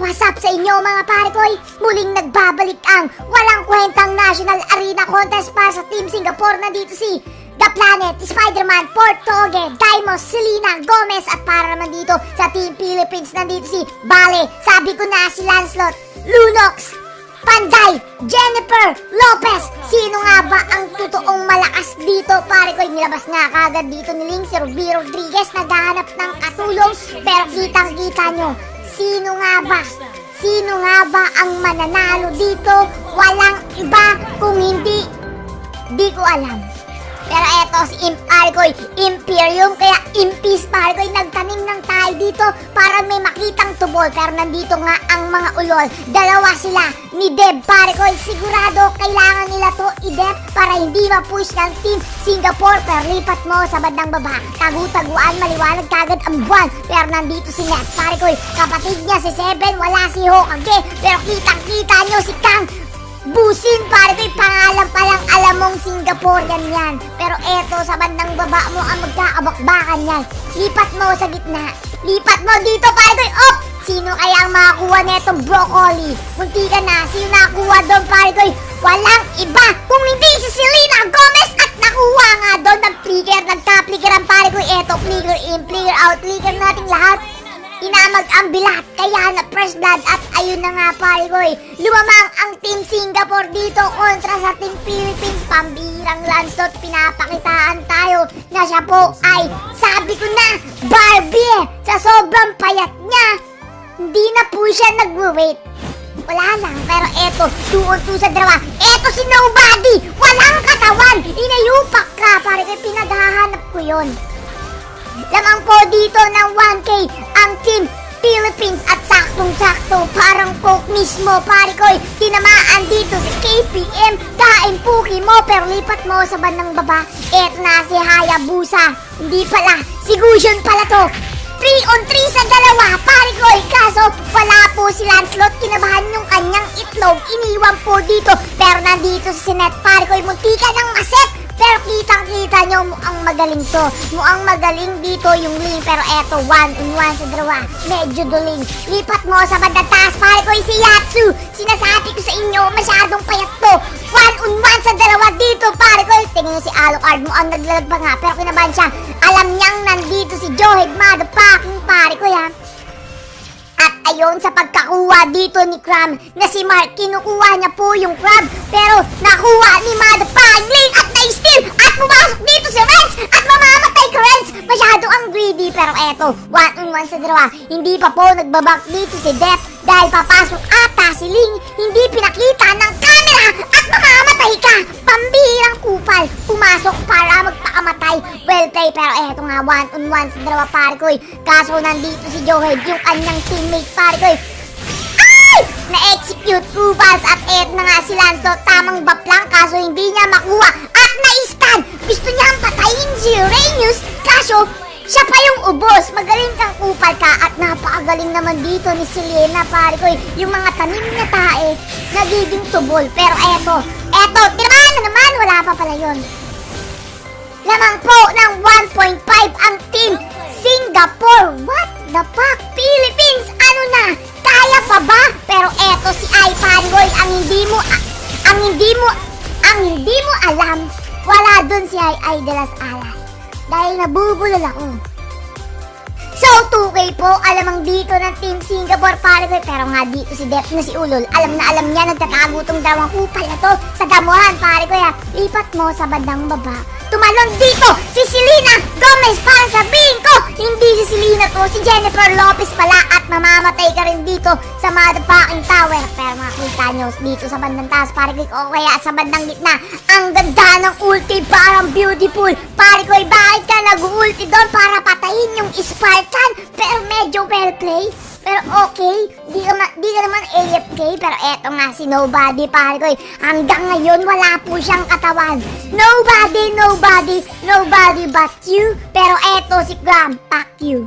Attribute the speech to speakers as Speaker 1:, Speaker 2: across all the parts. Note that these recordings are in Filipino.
Speaker 1: What's up sa inyo mga pare ko'y? Muling nagbabalik ang walang kwentang National Arena Contest para sa Team Singapore. Nandito si The Planet, Spider-Man, Portoge, Daimos, Selena, Gomez. At para naman dito sa Team Philippines, nandito si Bale, sabi ko na si Lancelot, Lunox, Panday, Jennifer, Lopez. Sino nga ba ang totoong malakas dito? Pare ko, nilabas nga kagad dito ni Ling si Ruby Rodriguez, naghahanap ng katulong. Pero kitang-kita nyo, sino nga ba ang mananalo dito? Walang iba kung hindi, di ko alam. Pero eto si Parikoy, Imperium, kaya Impis Parikoy, nagtanim ng tayo dito para may makitang tubol. Pero nandito nga ang mga ulol, dalawa sila ni Deb Parikoy. Sigurado kailangan nila to i-dep para hindi ma-push ng Team Singapore. Pero lipat mo sa bandang baba, tagu-taguan, maliwanag kagad ang buwan. Pero nandito si Net Parikoy, kapatid niya si Seven, wala si Hokage. Pero kitang-kita nyo si Kang Busin, pare ko'y pangalan pa lang alam mong Singaporean yan. Pero eto sa bandang baba mo ang magkaabakbakan yan. Lipat mo sa gitna. Lipat mo dito, pare ko'y op! Sino kaya ang makakuha netong broccoli? Munti ka na. Sino nakakuha doon, pare ko'y? Walang iba kung hindi si Selena Gomez. At nakuha nga doon, nagka-flicker ang pare ko'y. Eto, flicker in, flicker out, flicker nating lahat. Inamag ang bilat, kaya na first blood. At ayun na nga pare ko'y, lumamang ang Team Singapore dito kontra sa Team Philippines. Pambirang Lancelot, pinapakitaan tayo na siya po ay, sabi ko na, Barbie. Sa sobrang payat niya, hindi na po siya nag-wait. Wala lang, pero eto, 2-on-2 sa dalawa. Eto si Nobody, walang katawan. Inayupak ka, pare ko'y, pinaghahanap ko yon. Lamang po dito ng 1K ang Team Philippines at saktong-sakto parang Coke mismo, pare ko'y, tinamaan dito si KPM. Kain puki mo, pero lipat mo sa bandang baba. Eto na si Hayabusa, hindi pala, si Gusion pala to. 3-on-3 sa dalawa, pare ko'y, kaso wala po si Lancelot, kinabahan yung kanyang itlog, iniwan po dito. Pero nandito si Sinet, pare ko'y, munti ka ng maset. Pero kitang-kita nyo, mukhang magaling to. Mukhang magaling dito yung Ling. Pero eto, 1-on-1 sa dalawa. Medyo duling. Lipat mo sa bandang taas, pare ko'y, si Yatsu. Sinasabi ko sa inyo, masyadong payat to. 1-on-1 sa dalawa dito, pare ko'y. Tingnan nyo si Alucard, mukhang naglalag pa nga. Pero kinabahan siya. Alam niyang nandito si Johed Motherfucking, pare ko'y, ha. At ayon sa pagkakuha dito ni Cram na si Mark, kinukuha niya po yung Crab. Pero nakuha ni Motherfucking Ling at na-steal. At pumasok dito si Renz at mamamatay ka, Renz. Masyado ang greedy. Pero eto, 1-on-1 sa dalawa. Hindi pa po nagbabak dito si Death dahil papasok ata si Ling. Hindi pinakita ng camera at mamamatay ka. Pambihirang kupal. Pumasok para magpakamatay. Well play. Pero eto nga, 1-on-1 sa dalawa, pare ko'y. Kaso nandito si Johed, yung kanyang teammate, pare ko'y. Ay! Na-execute Kupals. At eto na nga si Lancelot, tamang baplang, kaso hindi niya makuha. At na-stun. Gusto niyang patayin si Uranus, kaso siya pa yung ubos. Magaling kang kupal ka. At napakagaling naman dito ni Selena, pare ko'y. Yung mga tanim na tae, nagiging tubol. Pero eto, tinamaan na naman, wala pa pala yun. Lamang po ng 1.5 ang Team Singapore. What the fuck? Philippines, ano na? Kaya pa ba? Pero eto si Ai Pangoy, ang hindi mo alam, wala dun si Ai de las Alas. Dahil nabubulol ako. So, 2K po, alamang dito ng Team Singapore, pare ko. Pero nga dito si Dep na si Ulol, alam na alam niya, nagtatago tong dalawang kupal na to sa damuhan, pare ko. Lipat mo sa bandang baba. Tumalon dito si Selena Gomez para sabihin ko, hindi si Selena to, si Jennifer Lopez pala. At mamamatay ka rin dito sa motherfucking tower. Pero makita nyo dito sa bandang taas, pare ko, o kaya sa bandang gitna. Ang ganda ng ulti, parang beautiful. Pare ko, bakit ka nag-ulti doon para patayin yung Spartan? Pero medyo well play. Pero okay, di ka naman AFK. Pero eto nga si Nobody, pare ko, hanggang ngayon wala po siyang katawan. Nobody but you. Pero eto si Graham, fuck you.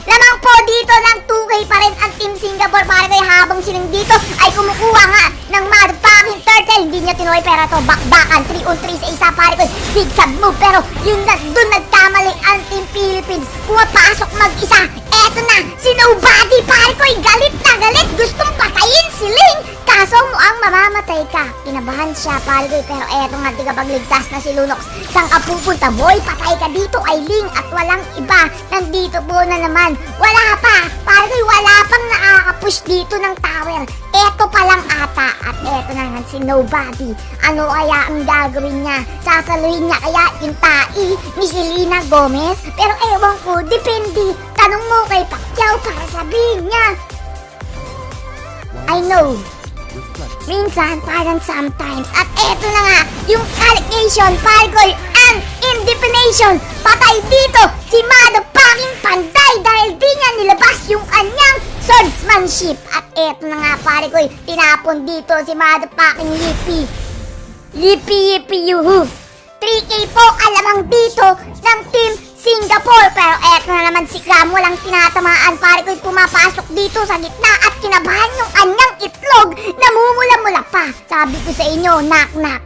Speaker 1: Lamang po dito ng 2K pa rin ang Team Singapore, pare ko, habang silang dito ay kumukuha nga ng motherfucking turtle. Hindi niya tinuloy, pero to bakbakan 3-on-3 sa isa, pare ko, zigzag move. Pero yun na, dun nagkamali ang Team Philippines, pumapasok mag-isa. Eto na si Nobody, pare ko, galit na galit. kinabahan siya, pare ko. Pero eto nga, tigapagligtas na si Lunox. Saan ka pupunta, boy? Patay ka dito, Ailing. At walang iba. Nandito po na naman. Wala pa, pare ko. Wala pang nakakapush dito ng tower. Eto pa lang ata. At eto na nga si Nobody. Ano kaya ang gagawin niya? Sasaluhin niya kaya yung tai ni Selena Gomez? Pero ewan ko, depende. Tanong mo kay Pacquiao para sabihin niya. I know. Minsan, parang sometimes. At eto na nga, yung allegation, pare ang indefinition. Patay dito si motherfucking Panday dahil di niya nilabas yung kanyang swordsmanship. At eto na nga, pare tinapon dito si motherfucking Yippee. Yippee yuhu. 3K po alamang dito ng Team Singapore. Pero eto na naman si Cram, walang tinatamaan. Pare pumapasok dito sa gitna at kinabahan yung kanyang itlog. Namumula-mula pa. Sabi ko sa inyo, knock-knock.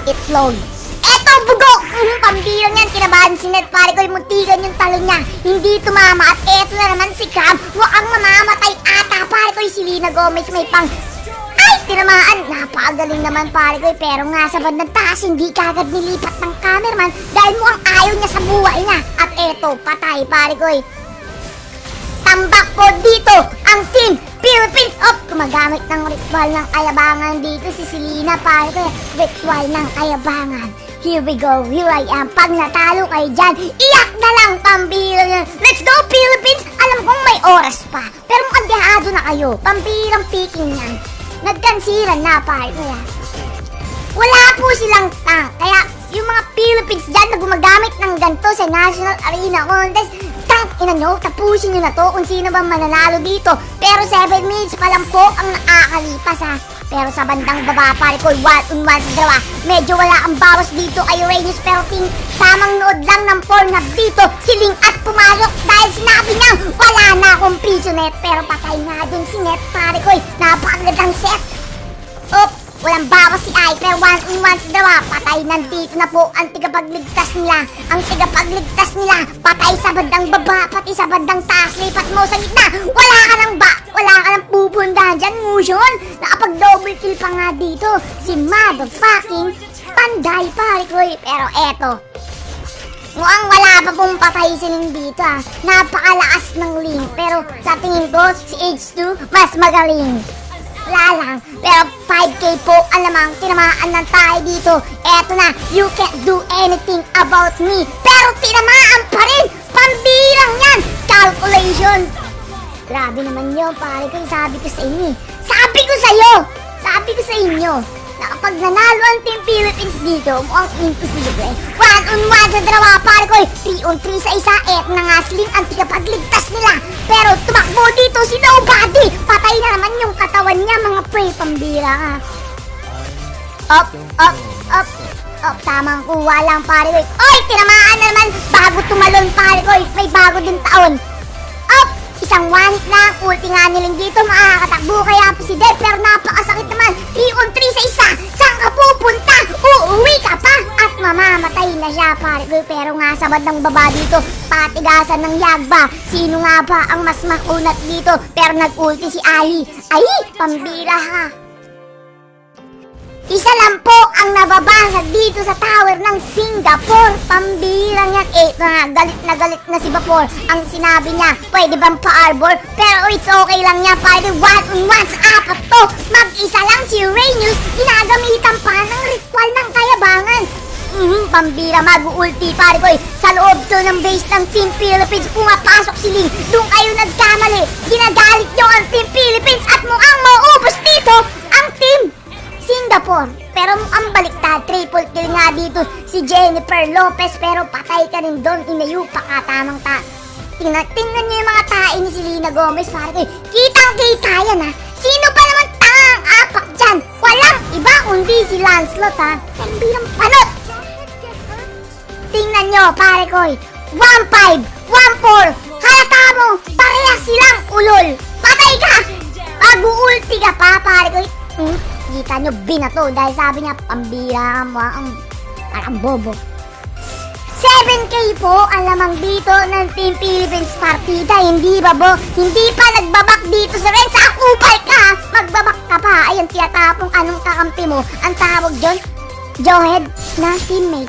Speaker 1: Itlog. Eto, bugok! Pambirang yan, kinabahan si Ned. Pare muntikan yung talon niya. Hindi tumama. At eto na naman si Cram, mukhang mamamatay ata. Pare Selena Gomez may pang... Ay, tinamaan. Napakagaling naman, pare pero nga sa bandang taas, hindi kagad nilipat ng cameraman dahil mukhang ayaw niya sa buhay niya. At eto, patay, pare Tambak po dito ang Team Philippines. Gumagamit ng ritual ng kayabangan dito si Selena, pare Ritual ng kayabangan. Here we go, here I am. Pag natalo kayo dyan, iyak na lang, pambirang yan. Let's go, Philippines! Alam kong may oras pa, pero mukhang dehado na kayo. Pambirang picking yan. Nagkansiran na, pare Wala po silang tank. Kaya yung mga Philippines dyan na gumagamit ng ganito sa National Arena Contest, tank ina nyo, tapusin nyo na to kung sino bang mananalo dito. Pero 7 minutes pa lang po ang nakakalipas ha. Pero sa bandang baba, pare 1-on-1 sa dalawa. Medyo wala ang bawas dito kay Uranus. Pero tamang nood lang ng 4 na dito. Siling at pumasok dahil sinabi niya wala na akong piso net. Pero patay nga dun si Net, pare napakagandang set. Walang bawas si Ai, pero 1-on-1 sa dalawa. Patay, nandito na po ang tigapagligtas nila. Ang tigapagligtas nila, patay sa bandang baba, pati sa bandang taas. Lipat mo sa gitna. Wala ka nang pupuntahan dyan, Motion. Nakapag-double kill pa nga dito si motherfucking Panday, pare Pero eto, mukhang wala pa pong patay siling dito Napakalakas ng link. Pero sa tingin ko, si H2 mas magaling. Wala lang. Pero 5K po, alamang tinamaan ng tayo dito. Eto na, you can't do anything about me. Pero tinamaan pa rin. Pambirang yan. Calculation. Grabe naman yun, pare sabi ko sa inyo Sabi ko sa'yo. Sabi ko sa inyo. Na kapag nanalo ang Team Philippines dito, mukhang imposible. 1-on-1 sa dalawa, pare 3-on-3 sa isa. Eto na nga siling ang tigapagligtas nila. Pero tumakbo dito si Nobody. Patay na naman yung katawan niya, mga pre, pambira ka. Up. Tamang kuha lang, pare Oy, tinamaan na naman. Bago tumalon, pare may bago din taon. Up. Isang one-hit lang, ulti nga nilang dito, makakatakbo kaya po si Deb, pero napakasakit naman. 3-on-3 sa isa, saan ka pupunta? Uuwi ka pa at mamamatay na siya, pare pero nga sa bandang baba dito, patigasan ng Yagba. Sino nga ba ang mas makunat dito? Pero nag-ulti si Ai. Ay, pambira ha. Isa lang po ang nababasag dito sa tower ng Singapore. Pambirang yan. Galit na si Vapor. Ang sinabi niya, pwede bang pa-arbor? Pero it's okay lang niya. Pwede 1-on-1 sa apat to. Mag-isa lang si Uranus. Ginagamitan pa ng ritual ng kayabangan. Pambira, mag-ulti, pare Sa loob to ng base ng Team Philippines, pumapasok si Ling. Doon kayo nagkamali. Ginagalit nyo ang Team Philippines at mukhang maubos dito ang Team Singapore. Pero ang baliktad, triple kill nga dito si Jennifer Lopez. Pero patay ka rin doon, inayu pa ka, tamang tingnan nyo yung mga tae ni Selena Gomez, pare kitang-kita yan Sino pa naman tangang apak dyan? Walang iba kundi si Lancelot Pambirang panot. Tingnan nyo, pare 1-5, 1-4. Halata mo, parehas silang ulol. Patay ka, mag-ulti ka pa, pare kita nyo, binato dahil sabi niya, pambira mo ang parang bobo. 7K po ang lamang dito ng Team Philippines partida. Hindi ba bo? Hindi pa nagbabak dito sa red. Sa kupal ka, magbabak ka pa. Ayun, tinatapong anong kakampi mo, ang tawag dyan, Jawhead na teammate.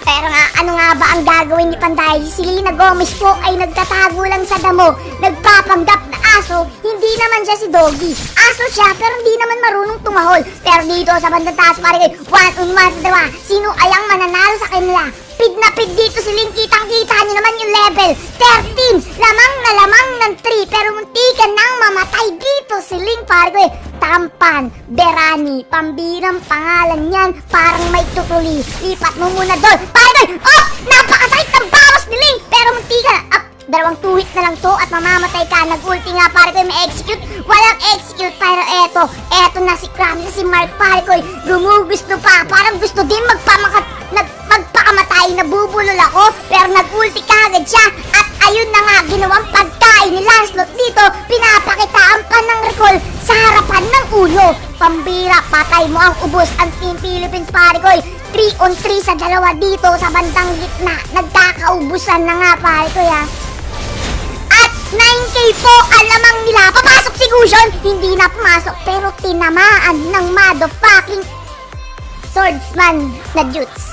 Speaker 1: Pero nga, ano nga ba ang gagawin ni Panday? Si Selena Gomez po ay nagtatago lang sa damo, nagpapanggap na aso, hindi naman siya si Doggy. Aso siya, pero hindi naman marunong tumahol. Pero dito sa bandang taas, pare, 1-on-1 sa dalawa, sino ay ang mananalo sa kanila? Pid na pid dito si Link, kitang-kita niyo naman yung level. 13, lamang na lamang ng 3, pero muntikan nang mamatay dito si Link, pare. Tampan, Berani, pambirang pangalan yan, parang may tutuli. Lipat mo muna doon, pare. Oh, napakasakit ng bawas ni Link, pero muntikan. Dalawang tuhit na lang to at mamamatay ka. Nag-ulti nga, pare ko, may execute. Walang execute, pero eto na si Krami, si Mark, pare ko, gumugusto pa. Parang gusto din magpakamatay. Nabubulol ako, pero nag-ulti ka agad siya. At ayun na nga, ginawang pagkain ni Lancelot dito. Pinapakitaan pa ng recall sa harapan ng ulo. Pambira, patay mo ang ubos. Ang Team Philippines, pare ko, 3-on-3 sa dalawa dito sa bandang gitna. Nagkakaubusan na nga, pare ko, ya. 9K po alamang nila. Papasok si Gusion. Hindi na pumasok, pero tinamaan ng motherfucking swordsman na Jutes.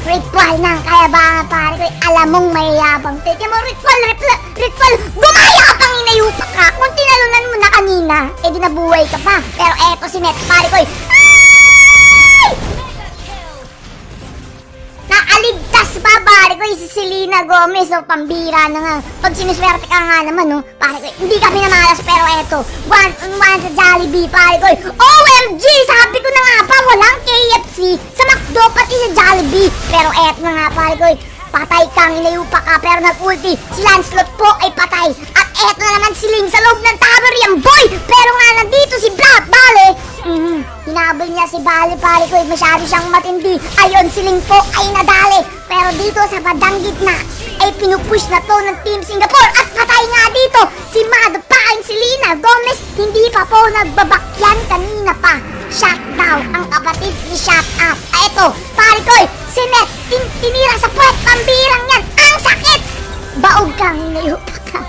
Speaker 1: Ritual ng kayabangan, pare ko. Alam mong mayayabang. Teke mo, ritual. Gumaya ka pang inayupa ka. Kung tinalunan mo na kanina, di nabuhay ka pa. Pero eto si Net, pare ko. Nakaligtas pa, pare ko, si Selena Gomez, pambira na nga. Pag sinuswerte ka nga naman, pare ko, hindi kami namalas, pero eto, 1-on-1 sa Jollibee, pare ko. OMG, sabi ko na nga pa, walang KFC, sa McDo, pati sa Jollibee. Pero eto na nga, pare ko, patay kang inayupa ka, pero nag-ulti. Si Lancelot po ay patay. At eto na naman si Ling sa loob ng tower, yung boy. Pero nga nandito si Black, bale. Hinabol niya si Bale, pare ko, masyado siyang matindi. Ayon, si Ling po ay nadali. Pero dito sa bandang gitna, ay pinupush na to ng Team Singapore. At patay nga dito si motherfucking Selena Gomez. Hindi pa po nagbabakyan kanina pa. Shut down ang kapatid ni Shut Up. Eto, pare ko, si Net, tinira sa puwet, pambirang yan. Ang sakit! Baog kang inayupa ka.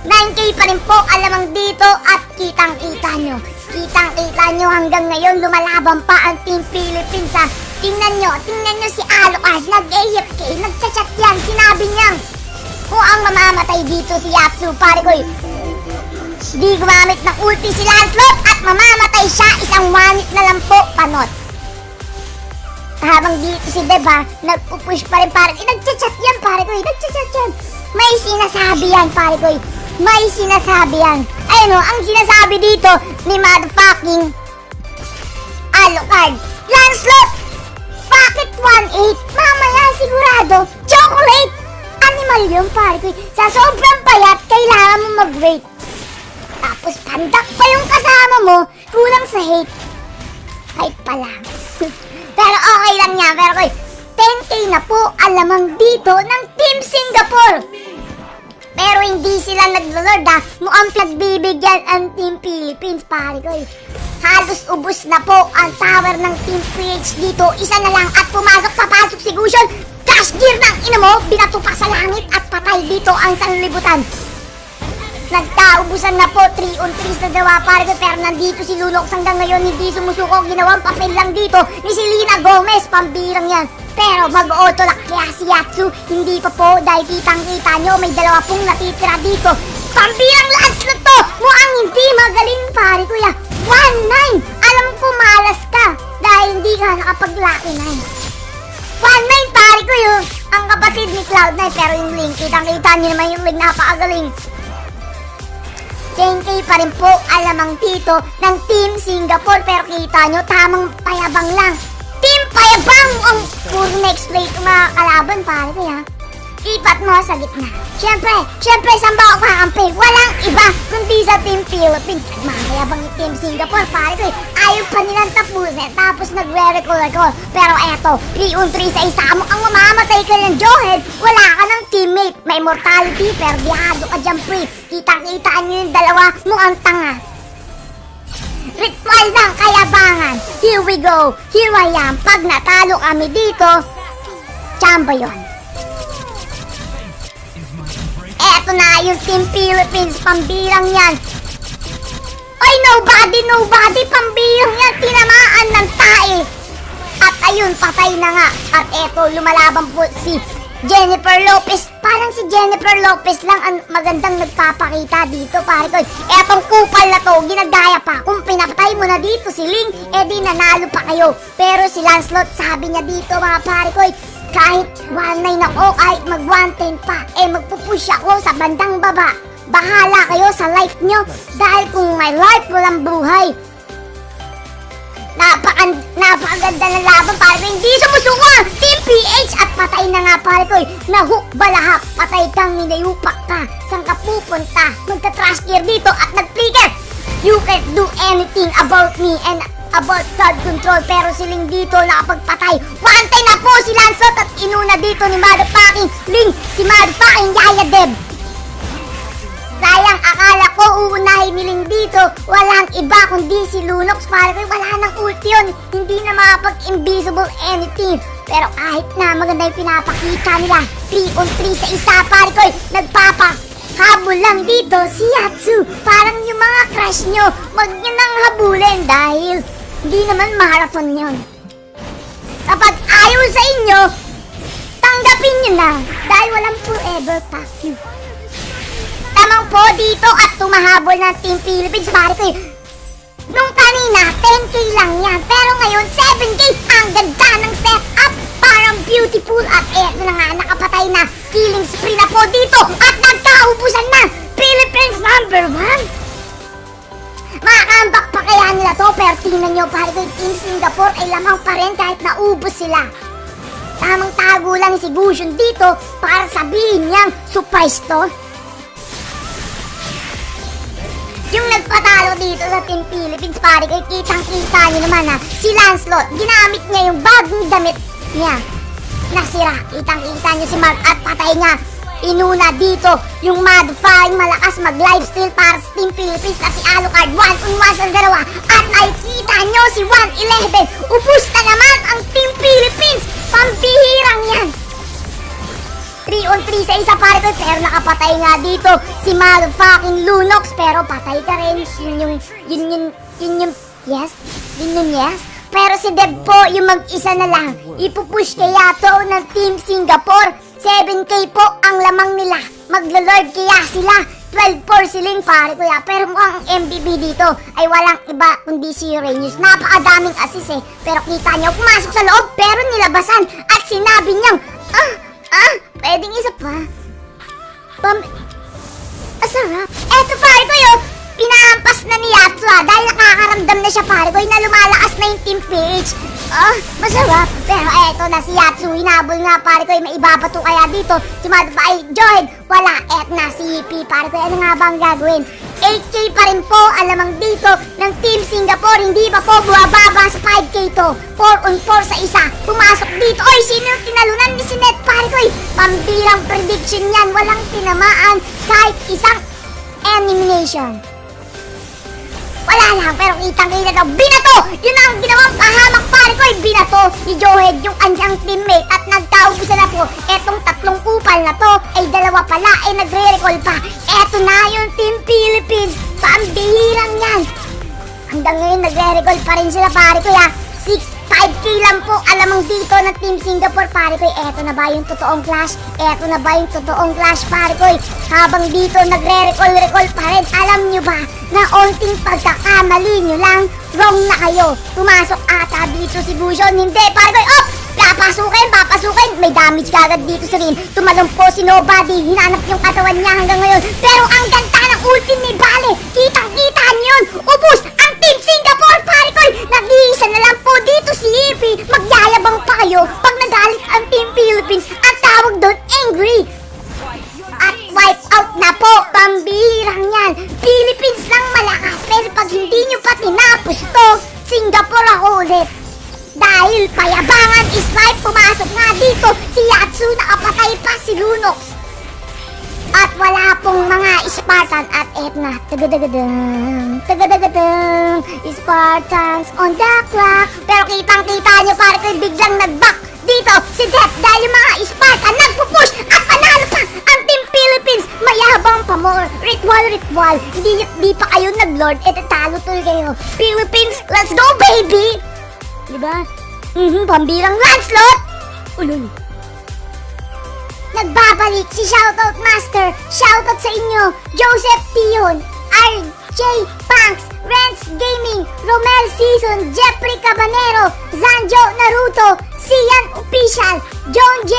Speaker 1: 9K pa rin po alamang dito at kitang-kita nyo. Kitang-kita nyo hanggang ngayon lumalaban pa ang Team Philippines, ha. Tingnan nyo si Alucard, nag-AFK, nagchat-chat yan, sinabi niyang kung ang mamamatay dito si Yatsu, pare ko, di gumamit ng ulti si Lancelot at mamamatay siya, isang wanit na lang po, panot. Habang dito si Deba, nagpupush pa rin, pare ko, nagchat-chat yan, pare ko, nagchat-chat yan. May sinasabi yan, pare ko, may sinasabi yan. Ayun o, ang sinasabi dito ni motherfucking Alucard, Lancelot, bakit 1-8? Mamaya sigurado, chocolate! Animal yun, pare ko. Sa sobrang payat, kailangan mo mag-wait. Tapos pandak pa yung kasama mo, kulang sa hate. Hate pa lang. Pero okay lang yan, pero ko, 10K na po alamang dito ng Team Singapore. Pero hindi sila naglo-lord, ha. Mukhang pagbibigyan ang Team Philippines, pare ko. Halos ubos na po ang tower ng Team PH dito. Isa na lang at papasok si Gusion. Crash gear ng ina mo, binato pa sa langit at patay dito ang sanlibutan. Nagkaubusan na po, 3-on-3 sa dawa, pare ko. Pero nandito si Lunox hanggang ngayon, hindi sumusuko. Ginawang papel lang dito ni Selena Gomez, pambirang yan. Pero mag-auto-lock kaya si Yatsu, hindi pa po dahil kitang-kita nyo, may dalawa pong natitira dito. Pambirang Lancelot to, mukhang hindi magaling, pare kuya. 1-9, alam ko malas ka dahil hindi ka nakapag-lucky 9. 1-9, pare ko yun, ang kapatid ni Cloud9, pero yung Link, kitang-kita nyo naman yung Link, napakagaling. 10K pa rin po alamang dito ng Team Singapore, pero kita nyo, tamang payabang lang. Team payabang ang puro next play ng mga kalaban, pare ko ya. Ipat mo sa gitna. Siyempre, saan ba ako kakampi? Walang iba kundi sa Team Philippines. Nagmakayabang yung Team Singapore, pare ko. Ayaw pa nilang tapusin, tapos nagre-recall ako. Pero eto, 3-on-3 sa isa mo. Ang mamamatay ka ng Jawhead, wala ka ng teammate. May mortality, pero dihado ka dyan, pre. Kitang-kitaan nyo yung dalawa, mukhang tanga. Ritual ng kayabangan. Here we go. Here I am. Pag natalo kami dito, champion. Eto na yung Team Philippines, pambirang yan. Ay, nobody, pambihirang yan, tinamaan ng tae. At ayun, patay na nga. At eto, lumalaban po si Jennifer Lopez. Parang si Jennifer Lopez lang ang magandang nagpapakita dito, pare ko. Etong kupal na to, ginagaya pa. Kung pinapatay mo na dito si Ling, edi nanalo pa kayo. Pero si Lancelot, sabi niya dito, mga pare ko, kahit 1-9 ako, kahit mag 1-10 pa, magpupush ako sa bandang baba. Bahala kayo sa life nyo, dahil kung may life, walang buhay. Napakaganda ng laban, pare ko. Hindi sumusuko ang Team PH at patay na nga, pare ko. Nahook balahap, patay kang ninayupak ka. Saan ka pupunta? Magka-trash gear dito at nag-flicker. You can't do anything about me and about crowd control. Pero siling dito nakapagpatay. Wantay na po si Lancelot at inuna dito ni motherfucking Ling, si motherfucking Yaya Deb. Sayang, akala ko uunahin niling dito. Walang iba kundi si Lunox, pare ko. Wala nang ulti yun. Hindi na makapag-invisible anything. Pero kahit na maganda yung pinapakita nila, 3-on-3 sa isa, pare ko. Nagpapahabol lang dito si Yatsu. Parang yung mga crush nyo, wag nyo nang habulin dahil hindi naman marathon yun. Kapag ayaw sa inyo, tanggapin nyo na dahil walang forever pack you. Tamang po dito at tumahabol ng Team Philippines, pare ko. Nung kanina, 10k lang yan. Pero ngayon, 7k. Ang ganda ng setup. Parang beautiful. At eto na nga, nakapatay na. Killing spree na po dito. At nagkaubusan na. Philippines number 1. Makakambak pa kaya nila to. Pero tingnan nyo, pare ko, Team Singapore ay lamang pa rin kahit naubos sila. Tamang tago lang si Gusion dito para sabihin niyang surprise to. Yung nagpatalo dito sa Team Philippines, pare ko, kitang-kita nyo naman ha. Si Lancelot, ginamit niya yung bagong damit niya. Nasira, kitang-kita nyo si Mark at patay nga. Inuna dito yung motherfucking malakas mag-lifesteal para sa Team Philippines na si Alucard. 1-on-1 sa dalawa. At ay kita nyo si 111. Ubus na naman ang Team Philippines. Pambihirang yan. 3-on-3 sa isa, pare ko, pero nakapatay nga dito si motherfucking Lunox, pero patay ka rin. Yun yung yes. Pero si Deb po, yung mag-isa na lang. Ipupush kaya to ng Team Singapore. 7k po ang lamang nila. Maglo-lord kaya sila. 12-4 siling, pare ko ya. Pero mukhang MVP dito ay walang iba kundi si Uranus. Napakadaming assist Pero kita nyo, pumasok sa loob, pero nilabasan. At sinabi niyang, pwedeng isa pa. Sarap. Eto, pare ko yun. Pinahampas na ni Yatsu dahil nakakaramdam na siya, pare ko, na lumalakas na yung Team PH. Masarap. Pero eto na si Yatsu. Hinabol nga, pare ko, may ibabato kaya dito. Si Madbay Johed. Wala. Eto na si Yippee, pare ko. Ano nga bang gagawin? 8k pa rin po alamang dito ng Team Singapore. Hindi pa po buwababa sa 5k to. 4-on-4 sa isa. Pumasok dito. Oy, sino yung tinalunan ni Sinet, pare ko? Pambirang prediction yan. Walang tinamaan kahit isang elimination. Wala lang, pero kitang-kita daw. Binato! Yun ang ginawang pahamak, pare ko. Binato ni Johed yung kanyang teammate at nagkaubusan na po. Etong tatlong kupal na to ay dalawa pala ay nagre-recall pa. Eto na yung Team Philippines. Pambihirang yan. Hanggang ngayon nagre-recall pa rin sila, pare ko ya. 5k lang po alamang dito ng Team Singapore, pare ko. Eto na ba yung totoong clash? Eto na ba yung totoong clash, pare ko? Habang dito nagre-recall pa rin, alam nyo ba na onting pagkakamali nyo lang, wrong na kayo. Pumasok ata dito si Gusion. Hindi, pare ko. Papasukin. May damage kagad dito sa rin. Tumalong po si Nobody. Hinanap yung katawan niya hanggang ngayon. Pero ang ganda ng ulti ni Bale. Kitang-kita niyo yun. Ubus ang Team Singapore, pare ko. Nag-iisa na lang po dito si Yippee. Magyayabang pa kayo pag nagalit ang Team Philippines. Ang tawag doon, angry. At wipe out na po. Pambihirang yan. Philippines lang malakas. Pero pag hindi nyo pa tinapos to, Singapore ako ulit. Dahil payabangan is life, pumasok nga dito si Yatsu, nakapatay pa si Lunox. At wala pong mga Spartan. At eto na, tagadagadang Spartans on the clock. Pero kitang-kita nyo, pare ko, biglang nag-back dito si Death dahil yung mga Spartan nagpupush at panalo pa ang Team Philippines. mayabang pa more. Ritual. Hindi pa kayo nag-lord, talo tuloy kayo. Philippines, let's go baby! Diba? Pambirang Lancelot! Ulul. Nagbabalik si Shoutout Master. Shoutout sa inyo. Joseph Tion, RJ Punks, Renz Gaming, Romel Season, Jeffrey Cabanero, Zanjo Naruto, Sian Official, John J.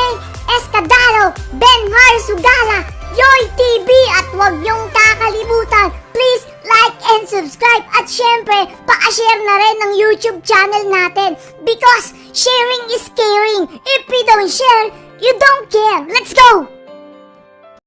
Speaker 1: Escadaro, Ben Har Sugala, Yoy TV, at huwag niyong kakalimutan, please like and subscribe, at syempre, pa-share na rin ng YouTube channel natin because sharing is caring. If we don't share, you don't care. Let's go!